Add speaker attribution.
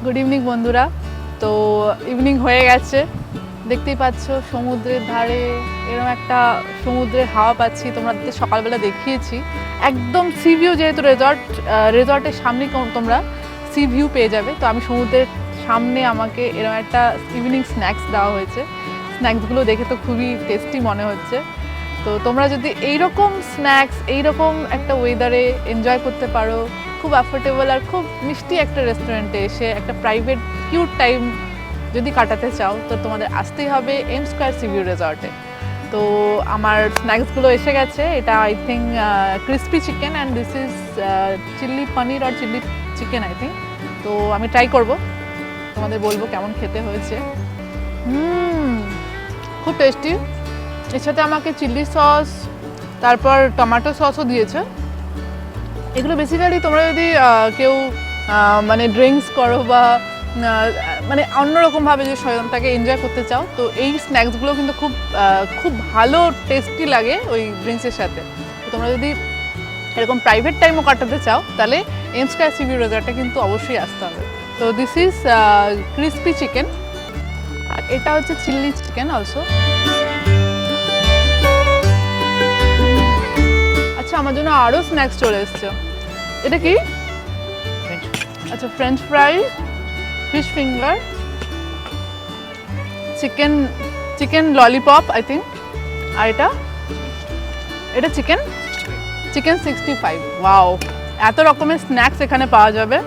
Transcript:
Speaker 1: Good evening বন্ধুরা। তো evening হয়ে গেছে, দেখতেই পাচ্ছ সমুদ্রের ধারে এরকম একটা সমুদ্রের হাওয়া পাচ্ছি। তোমাদের সকালবেলা দেখিয়েছি একদম সি ভিউ, যেহেতু রেজর্টের সামনেই তোমরা সি ভিউ পেয়ে যাবে। তো আমি সমুদ্রের সামনে আমাকে এরকম একটা ইভিনিং স্ন্যাক্স দেওয়া হয়েছে। স্ন্যাক্সগুলো দেখে তো খুবই টেস্টি মনে হচ্ছে। তো তোমরা যদি এইরকম স্ন্যাক্স এইরকম একটা ওয়েদারে এনজয় করতে পারো, খুব অ্যাফোর্ডেবল আর খুব মিষ্টি একটা রেস্টুরেন্টে এসে একটা প্রাইভেট কিউট টাইম যদি কাটাতে চাও, তো তোমাদের আসতেই হবে এম স্কোয়ার সি ভিউ রিসর্টে। তো আমার স্ন্যাক্সগুলো এসে গেছে। এটা I think crispy chicken and this is Silli paneer R chilli chicken I think. তো আমি ট্রাই করব, তোমাদের বলবো কেমন খেতে হয়েছে। খুব টেস্টি। এর সাথে আমাকে চিলি সস তারপর টমেটো সসও দিয়েছে। এগুলো বেসিক্যালি তোমরা যদি কেউ মানে ড্রিঙ্কস করো বা মানে অন্যরকমভাবে যে স্বয়ংটাকে এনজয় করতে চাও, তো এই স্ন্যাক্সগুলো কিন্তু খুব ভালো টেস্টি লাগে ওই ড্রিঙ্কসের সাথে। তো তোমরা যদি এরকম প্রাইভেট টাইমও কাটাতে চাও, তাহলে এম স্কোয়ার সি ভিউ রিসর্টে কিন্তু অবশ্যই আসতে হবে। তো দিস ইজ ক্রিসপি চিকেন, আর এটা হচ্ছে চিলি চিকেন অলসো। আচ্ছা, আমার জন্য আরও স্ন্যাক্স চলে এসছে। এটা কি? আচ্ছা, French fry, fish finger, chicken lollipop I think, আর এটা চিকেন 65। ওয়াও, এত রকমের স্ন্যাক্স এখানে পাওয়া যাবে।